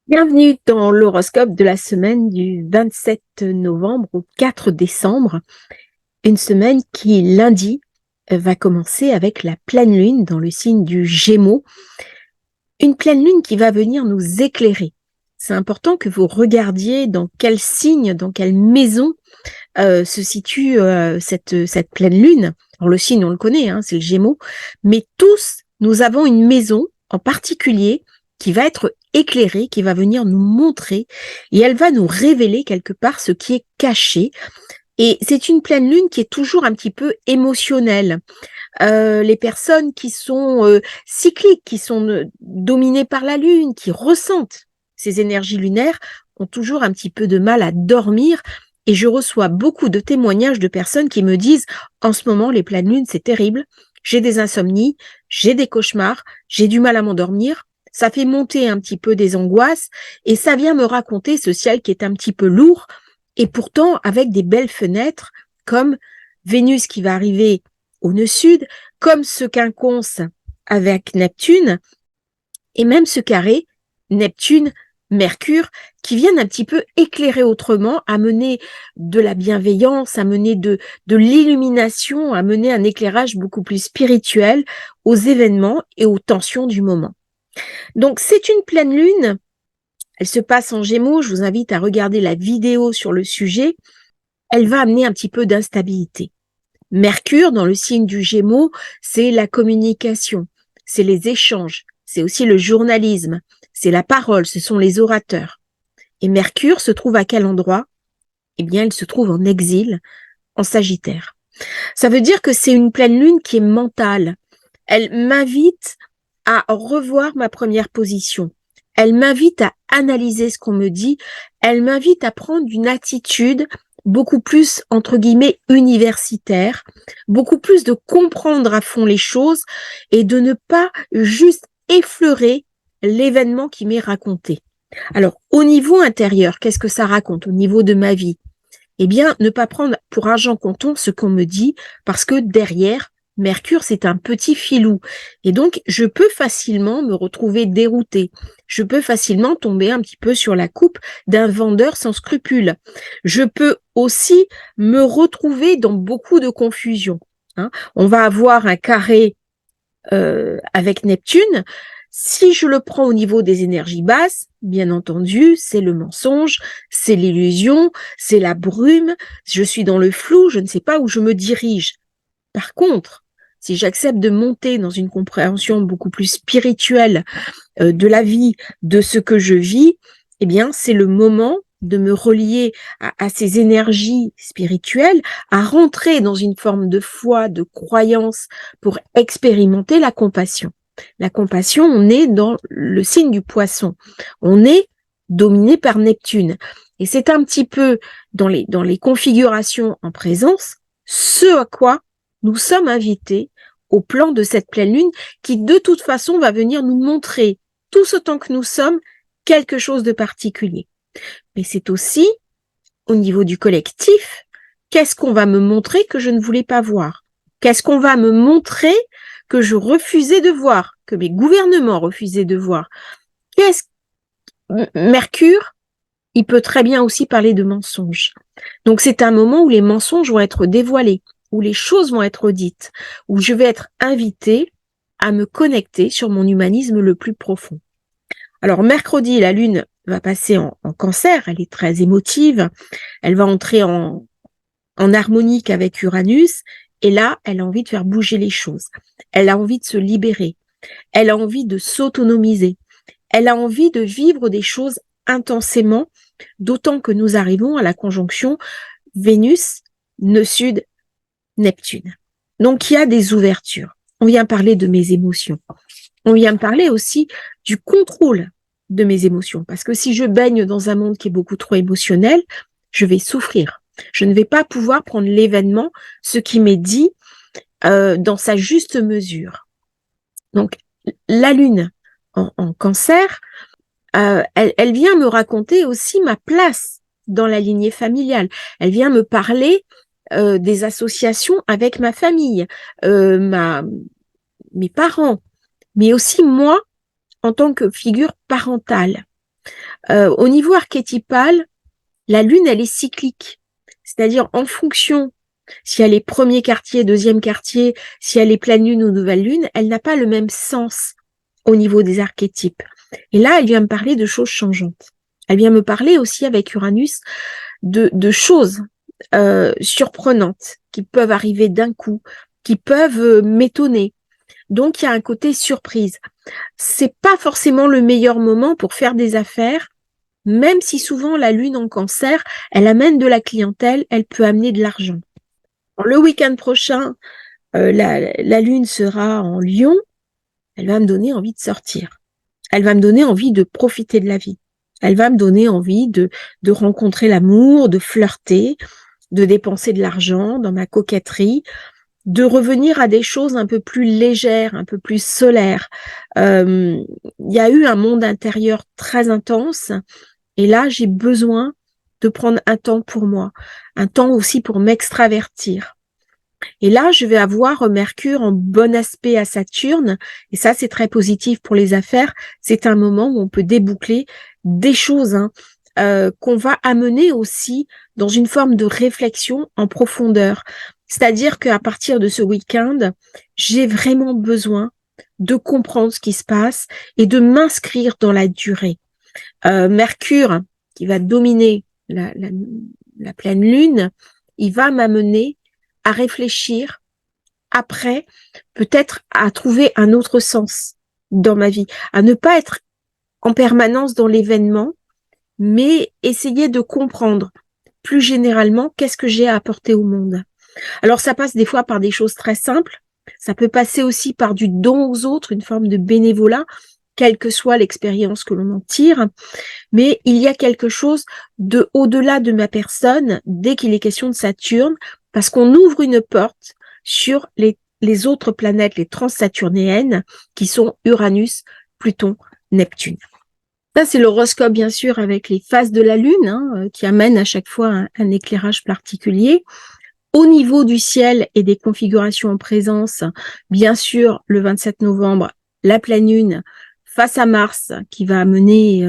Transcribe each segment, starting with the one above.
Bienvenue dans l'horoscope de la semaine du 27 novembre au 4 décembre, une semaine qui, lundi, va commencer avec la pleine lune dans le signe du Gémeaux, une pleine lune qui va venir nous éclairer. C'est important que vous regardiez dans quel signe, dans quelle maison se situe cette pleine lune. Alors le signe, on le connaît, c'est le Gémeaux, mais tous, nous avons une maison en particulier qui va être éclairée, qui va venir nous montrer, et elle va nous révéler quelque part ce qui est caché. Et c'est une pleine lune qui est toujours un petit peu émotionnelle. Les personnes qui sont cycliques, qui sont dominées par la lune, qui ressentent ces énergies lunaires, ont toujours un petit peu de mal à dormir. Et je reçois beaucoup de témoignages de personnes qui me disent « En ce moment, les pleines lunes, c'est terrible. J'ai des insomnies, j'ai des cauchemars, j'ai du mal à m'endormir. Ça fait monter un petit peu des angoisses et ça vient me raconter ce ciel qui est un petit peu lourd et pourtant avec des belles fenêtres comme Vénus qui va arriver au nœud sud, comme ce quinconce avec Neptune, et même ce carré Neptune-Mercure, qui viennent un petit peu éclairer autrement, amener de la bienveillance, amener de l'illumination, amener un éclairage beaucoup plus spirituel aux événements et aux tensions du moment. Donc c'est une pleine lune, elle se passe en Gémeaux, je vous invite à regarder la vidéo sur le sujet, elle va amener un petit peu d'instabilité. Mercure, dans le signe du Gémeaux, c'est la communication, c'est les échanges, c'est aussi le journalisme, c'est la parole, ce sont les orateurs. Et Mercure se trouve à quel endroit? Eh bien, elle se trouve en exil, en Sagittaire. Ça veut dire que c'est une pleine lune qui est mentale. Elle m'invite à revoir ma première position. Elle m'invite à analyser ce qu'on me dit. Elle m'invite à prendre une attitude beaucoup plus, entre guillemets, universitaire, beaucoup plus de comprendre à fond les choses et de ne pas juste effleurer l'événement qui m'est raconté. Alors, au niveau intérieur, qu'est-ce que ça raconte au niveau de ma vie? Eh bien, ne pas prendre pour argent comptant ce qu'on me dit, parce que derrière, Mercure, c'est un petit filou. Et donc, je peux facilement me retrouver déroutée. Je peux facilement tomber un petit peu sur la coupe d'un vendeur sans scrupules. Je peux aussi me retrouver dans beaucoup de confusion. On va avoir un carré avec Neptune. Si je le prends au niveau des énergies basses, bien entendu, c'est le mensonge, c'est l'illusion, c'est la brume, je suis dans le flou, je ne sais pas où je me dirige. Par contre, si j'accepte de monter dans une compréhension beaucoup plus spirituelle de la vie, de ce que je vis, eh bien, c'est le moment de me relier à ces énergies spirituelles, à rentrer dans une forme de foi, de croyance pour expérimenter la compassion. La compassion, on est dans le signe du poisson. On est dominé par Neptune. Et c'est un petit peu dans les configurations en présence, ce à quoi nous sommes invités au plan de cette pleine lune qui, de toute façon, va venir nous montrer, tous autant que nous sommes, quelque chose de particulier. Mais c'est aussi, au niveau du collectif, qu'est-ce qu'on va me montrer que je ne voulais pas voir? Qu'est-ce qu'on va me montrer que je refusais de voir, que mes gouvernements refusaient de voir? Mercure, il peut très bien aussi parler de mensonges. Donc c'est un moment où les mensonges vont être dévoilés, où les choses vont être dites, où je vais être invitée à me connecter sur mon humanisme le plus profond. Alors mercredi, la Lune va passer en Cancer, elle est très émotive, elle va entrer en harmonique avec Uranus, et là, elle a envie de faire bouger les choses. Elle a envie de se libérer, elle a envie de s'autonomiser, elle a envie de vivre des choses intensément, d'autant que nous arrivons à la conjonction Vénus, nœud sud, Neptune. Donc il y a des ouvertures. On vient parler de mes émotions. On vient me parler aussi du contrôle de mes émotions. Parce que si je baigne dans un monde qui est beaucoup trop émotionnel, je vais souffrir. Je ne vais pas pouvoir prendre l'événement, ce qui m'est dit, dans sa juste mesure. Donc, la Lune en Cancer, elle vient me raconter aussi ma place dans la lignée familiale. Elle vient me parler des associations avec ma famille, mes parents, mais aussi moi en tant que figure parentale. Au niveau archétypal, la lune, elle est cyclique. C'est-à-dire en fonction, si elle est premier quartier, deuxième quartier, si elle est pleine lune ou nouvelle lune, elle n'a pas le même sens au niveau des archétypes. Et là, elle vient me parler de choses changeantes. Elle vient me parler aussi avec Uranus de choses surprenantes qui peuvent arriver d'un coup, qui peuvent m'étonner. Donc, il y a un côté surprise. C'est pas forcément le meilleur moment pour faire des affaires, même si souvent la lune en cancer, elle amène de la clientèle, elle peut amener de l'argent. Le week-end prochain, la lune sera en Lion, elle va me donner envie de sortir. Elle va me donner envie de profiter de la vie. Elle va me donner envie de rencontrer l'amour, de flirter, de dépenser de l'argent dans ma coquetterie, de revenir à des choses un peu plus légères, un peu plus solaires. Il y a eu un monde intérieur très intense et là, j'ai besoin de prendre un temps pour moi, un temps aussi pour m'extravertir. Et là, je vais avoir Mercure en bon aspect à Saturne, et ça, c'est très positif pour les affaires. C'est un moment où on peut déboucler des choses qu'on va amener aussi dans une forme de réflexion en profondeur. C'est-à-dire qu'à partir de ce week-end, j'ai vraiment besoin de comprendre ce qui se passe et de m'inscrire dans la durée. Mercure, qui va dominer la pleine lune, il va m'amener à réfléchir après, peut-être à trouver un autre sens dans ma vie, à ne pas être en permanence dans l'événement, mais essayer de comprendre plus généralement qu'est-ce que j'ai à apporter au monde. Alors ça passe des fois par des choses très simples, ça peut passer aussi par du don aux autres, une forme de bénévolat, quelle que soit l'expérience que l'on en tire, mais il y a quelque chose de au-delà de ma personne dès qu'il est question de Saturne, parce qu'on ouvre une porte sur les autres planètes, les transsaturnéennes, qui sont Uranus, Pluton, Neptune. Ça, c'est l'horoscope, bien sûr, avec les phases de la Lune, qui amènent à chaque fois un éclairage particulier. Au niveau du ciel et des configurations en présence, bien sûr, le 27 novembre, la pleine Lune face à Mars, qui va amener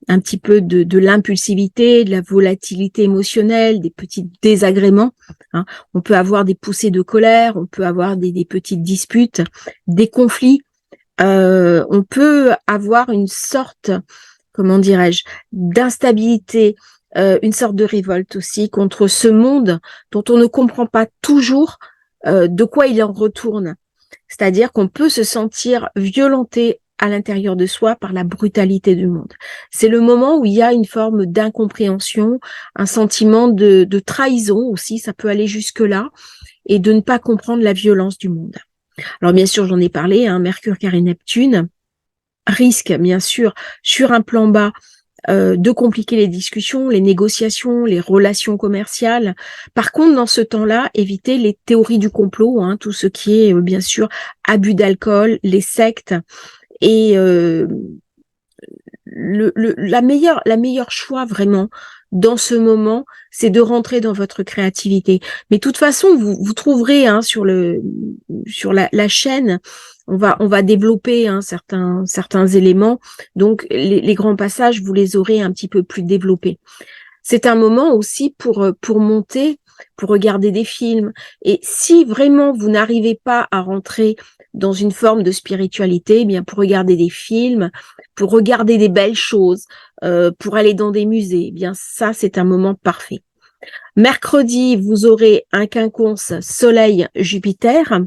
un petit peu de l'impulsivité, de la volatilité émotionnelle, des petits désagréments. On peut avoir des poussées de colère, on peut avoir des petites disputes, des conflits. On peut avoir une sorte, comment dirais-je, d'instabilité, une sorte de révolte aussi contre ce monde dont on ne comprend pas toujours de quoi il en retourne. C'est-à-dire qu'on peut se sentir violenté à l'intérieur de soi par la brutalité du monde. C'est le moment où il y a une forme d'incompréhension, un sentiment de trahison aussi, ça peut aller jusque-là, et de ne pas comprendre la violence du monde. Alors bien sûr, j'en ai parlé, Mercure carré Neptune risque bien sûr sur un plan bas de compliquer les discussions, les négociations, les relations commerciales. Par contre, dans ce temps-là, évitez les théories du complot, tout ce qui est bien sûr abus d'alcool, les sectes et la meilleure choix vraiment dans ce moment, c'est de rentrer dans votre créativité. Mais de toute façon, vous trouverez sur la chaîne, on va développer certains éléments. Donc les grands passages, vous les aurez un petit peu plus développés. C'est un moment aussi pour monter, pour regarder des films. Et si vraiment vous n'arrivez pas à rentrer dans une forme de spiritualité, eh bien pour regarder des films, pour regarder des belles choses, pour aller dans des musées, eh bien ça c'est un moment parfait. Mercredi, vous aurez un quinconce Soleil-Jupiter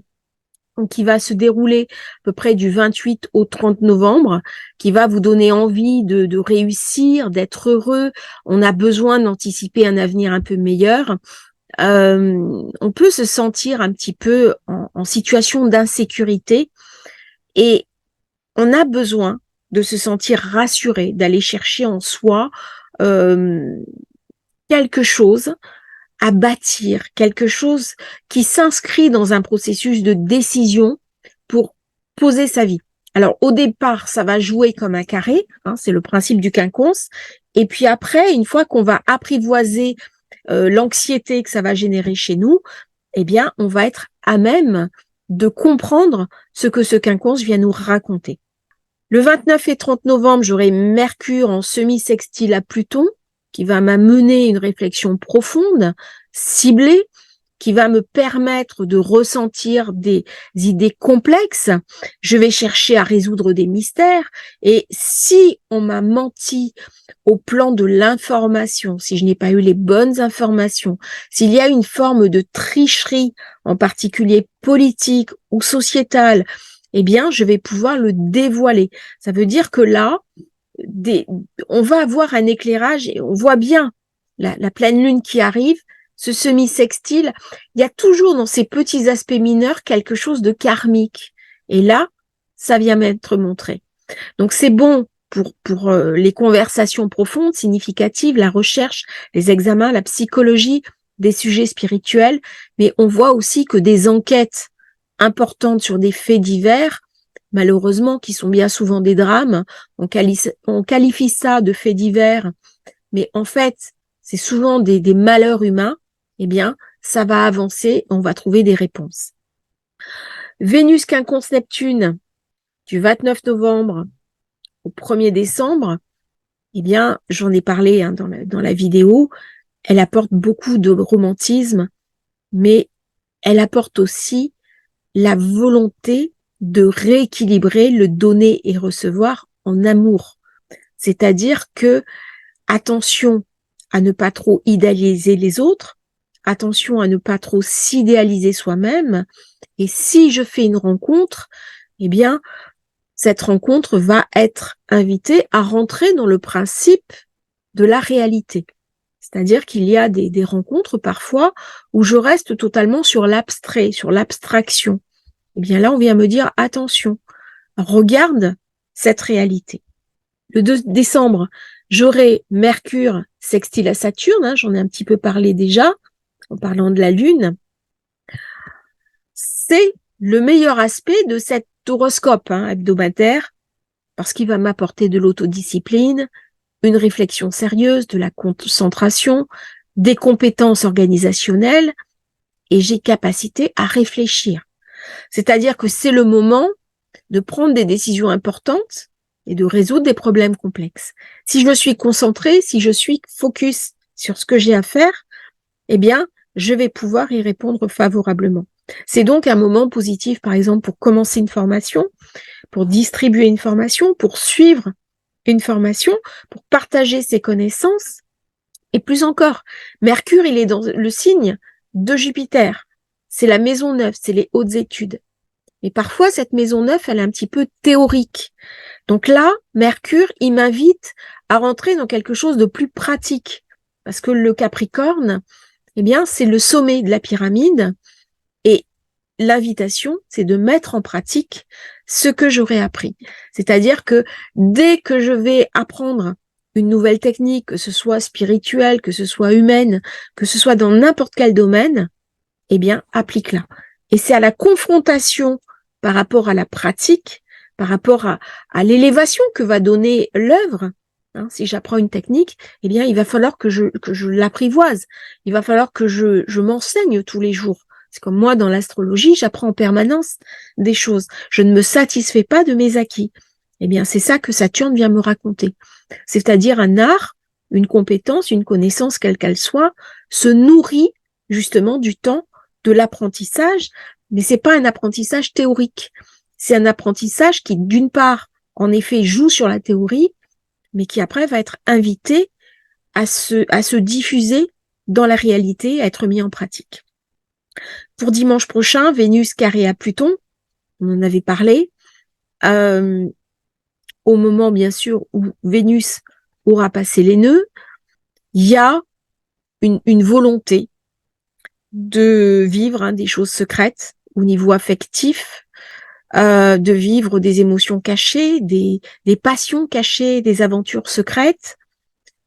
qui va se dérouler à peu près du 28 au 30 novembre, qui va vous donner envie de réussir, d'être heureux. On a besoin d'anticiper un avenir un peu meilleur. On peut se sentir un petit peu en situation d'insécurité et on a besoin de se sentir rassuré, d'aller chercher en soi quelque chose à bâtir, quelque chose qui s'inscrit dans un processus de décision pour poser sa vie. Alors au départ, ça va jouer comme un carré, c'est le principe du quinconce, et puis après, une fois qu'on va apprivoiser l'anxiété que ça va générer chez nous, eh bien, on va être à même de comprendre ce que ce quinconce vient nous raconter. Le 29 et 30 novembre, j'aurai Mercure en semi-sextile à Pluton, qui va m'amener une réflexion profonde, ciblée, qui va me permettre de ressentir des idées complexes. Je vais chercher à résoudre des mystères. Et si on m'a menti au plan de l'information, si je n'ai pas eu les bonnes informations, s'il y a une forme de tricherie, en particulier politique ou sociétale, eh bien, je vais pouvoir le dévoiler. Ça veut dire que là, on va avoir un éclairage et on voit bien la pleine lune qui arrive, ce semi-sextile. Il y a toujours dans ces petits aspects mineurs quelque chose de karmique. Et là, ça vient m'être montré. Donc, c'est bon pour les conversations profondes, significatives, la recherche, les examens, la psychologie, des sujets spirituels. Mais on voit aussi que des enquêtes importantes sur des faits divers, malheureusement, qui sont bien souvent des drames, on qualifie ça de faits divers, mais en fait, c'est souvent des malheurs humains, eh bien, ça va avancer, on va trouver des réponses. Vénus quinconce Neptune, du 29 novembre au 1er décembre, eh bien, j'en ai parlé dans la vidéo, elle apporte beaucoup de romantisme, mais elle apporte aussi la volonté de rééquilibrer le donner et recevoir en amour. C'est-à-dire que, attention à ne pas trop idéaliser les autres, attention à ne pas trop s'idéaliser soi-même, et si je fais une rencontre, eh bien, cette rencontre va être invitée à rentrer dans le principe de la réalité. C'est-à-dire qu'il y a des rencontres parfois où je reste totalement sur l'abstrait, sur l'abstraction. Eh bien là, on vient me dire, attention, regarde cette réalité. Le 2 décembre, j'aurai Mercure sextile à Saturne, j'en ai un petit peu parlé déjà, en parlant de la Lune. C'est le meilleur aspect de cet horoscope hebdomadaire, parce qu'il va m'apporter de l'autodiscipline, une réflexion sérieuse, de la concentration, des compétences organisationnelles, et j'ai capacité à réfléchir. C'est-à-dire que c'est le moment de prendre des décisions importantes et de résoudre des problèmes complexes. Si je suis concentrée, si je suis focus sur ce que j'ai à faire, eh bien, je vais pouvoir y répondre favorablement. C'est donc un moment positif, par exemple, pour commencer une formation, pour distribuer une formation, pour suivre une formation, pour partager ses connaissances. Et plus encore, Mercure, il est dans le signe de Jupiter. C'est la maison 9, c'est les hautes études. Mais parfois, cette maison 9, elle est un petit peu théorique. Donc là, Mercure, il m'invite à rentrer dans quelque chose de plus pratique. Parce que le Capricorne, eh bien, c'est le sommet de la pyramide. Et l'invitation, c'est de mettre en pratique ce que j'aurais appris. C'est-à-dire que dès que je vais apprendre une nouvelle technique, que ce soit spirituelle, que ce soit humaine, que ce soit dans n'importe quel domaine, eh bien, applique-la. Et c'est à la confrontation par rapport à la pratique, par rapport à l'élévation que va donner l'œuvre. Si j'apprends une technique, eh bien, il va falloir que je l'apprivoise. Il va falloir que je m'enseigne tous les jours. C'est comme moi, dans l'astrologie, j'apprends en permanence des choses. Je ne me satisfais pas de mes acquis. Eh bien, c'est ça que Saturne vient me raconter. C'est-à-dire un art, une compétence, une connaissance, quelle qu'elle soit, se nourrit justement du temps de l'apprentissage, mais c'est pas un apprentissage théorique. C'est un apprentissage qui, d'une part, en effet, joue sur la théorie, mais qui après va être invité à se diffuser dans la réalité, à être mis en pratique. Pour dimanche prochain, Vénus carré à Pluton, on en avait parlé, au moment bien sûr où Vénus aura passé les nœuds, il y a une volonté de vivre des choses secrètes au niveau affectif, de vivre des émotions cachées, des passions cachées, des aventures secrètes.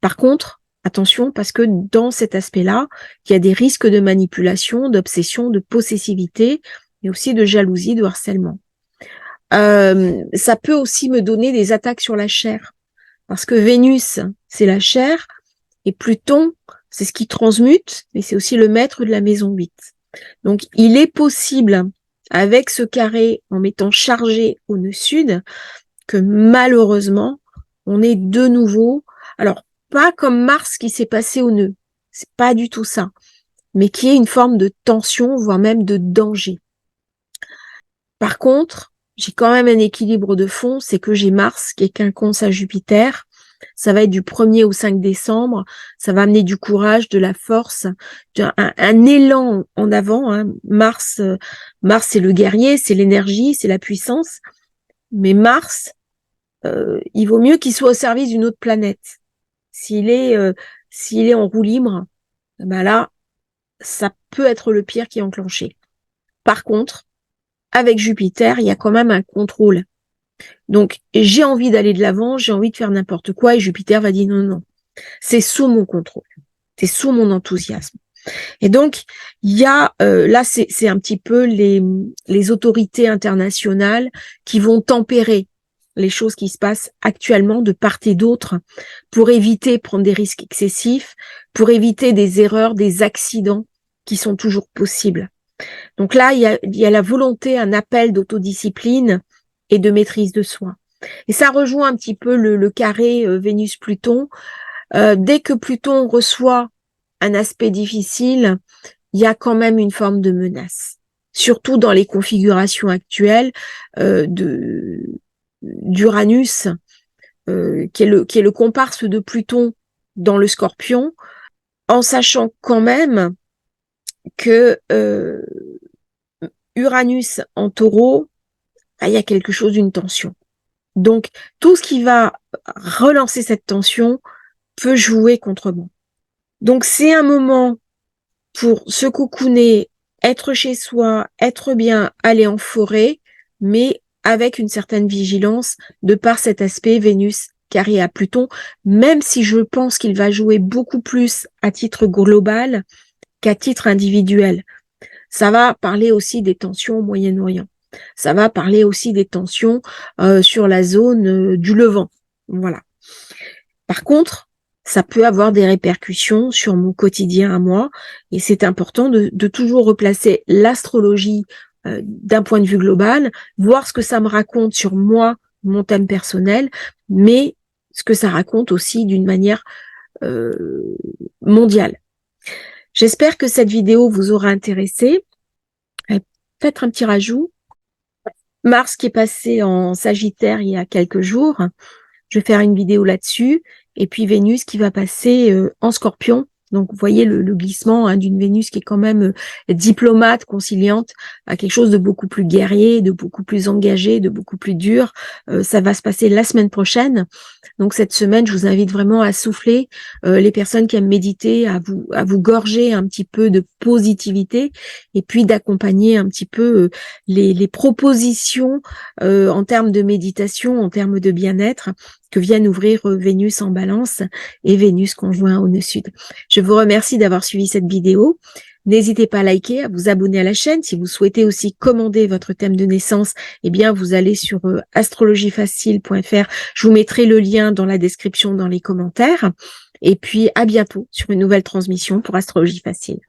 Par contre, attention, parce que dans cet aspect-là, il y a des risques de manipulation, d'obsession, de possessivité, mais aussi de jalousie, de harcèlement. Ça peut aussi me donner des attaques sur la chair, parce que Vénus, c'est la chair, et Pluton, c'est ce qui transmute, mais c'est aussi le maître de la maison 8. Donc, il est possible, avec ce carré, en mettant chargé au nœud sud, que malheureusement, on est de nouveau, alors pas comme Mars qui s'est passé au nœud, c'est pas du tout ça, mais qui est une forme de tension, voire même de danger. Par contre, j'ai quand même un équilibre de fond, c'est que j'ai Mars qui est quinconce à Jupiter. Ça va être du 1er au 5 décembre. Ça va amener du courage, de la force, un élan en avant. Hein. Mars, c'est le guerrier, c'est l'énergie, c'est la puissance. Mais Mars, il vaut mieux qu'il soit au service d'une autre planète. S'il est en roue libre, ben là, ça peut être le pire qui est enclenché. Par contre, avec Jupiter, il y a quand même un contrôle. Donc, j'ai envie d'aller de l'avant, j'ai envie de faire n'importe quoi, et Jupiter va dire non, non, c'est sous mon contrôle, c'est sous mon enthousiasme. Et donc, il y a, là, c'est un petit peu les autorités internationales qui vont tempérer les choses qui se passent actuellement de part et d'autre pour éviter de prendre des risques excessifs, pour éviter des erreurs, des accidents qui sont toujours possibles. Donc là, il y a la volonté, un appel d'autodiscipline et de maîtrise de soi. Et ça rejoint un petit peu le carré Vénus-Pluton. Dès que Pluton reçoit un aspect difficile, il y a quand même une forme de menace. Surtout dans les configurations actuelles d'Uranus, qui est le comparse de Pluton dans le Scorpion, en sachant quand même que Uranus en Taureau, il y a quelque chose d'une tension. Donc, tout ce qui va relancer cette tension peut jouer contre moi. Donc, c'est un moment pour se cocooner, être chez soi, être bien, aller en forêt, mais avec une certaine vigilance de par cet aspect Vénus carré à Pluton, même si je pense qu'il va jouer beaucoup plus à titre global qu'à titre individuel. Ça va parler aussi des tensions au Moyen-Orient. Ça va parler aussi des tensions sur la zone du Levant. Voilà. Par contre, ça peut avoir des répercussions sur mon quotidien à moi, et c'est important de toujours replacer l'astrologie d'un point de vue global, voir ce que ça me raconte sur moi, mon thème personnel, mais ce que ça raconte aussi d'une manière mondiale. J'espère que cette vidéo vous aura intéressé. Peut-être un petit rajout. Mars qui est passé en Sagittaire il y a quelques jours. Je vais faire une vidéo là-dessus. Et puis Vénus qui va passer en Scorpion. Donc, vous voyez le glissement d'une Vénus qui est quand même diplomate, conciliante, à quelque chose de beaucoup plus guerrier, de beaucoup plus engagé, de beaucoup plus dur. Ça va se passer la semaine prochaine. Donc, cette semaine, je vous invite vraiment à souffler. Les personnes qui aiment méditer, à vous gorger un petit peu de positivité et puis d'accompagner un petit peu les propositions en termes de méditation, en termes de bien-être que viennent ouvrir Vénus en Balance et Vénus conjoint au nœud sud. Je vous remercie d'avoir suivi cette vidéo. N'hésitez pas à liker, à vous abonner à la chaîne. Si vous souhaitez aussi commander votre thème de naissance, eh bien, vous allez sur astrologiefacile.fr. Je vous mettrai le lien dans la description, dans les commentaires. Et puis, à bientôt sur une nouvelle transmission pour Astrologie Facile.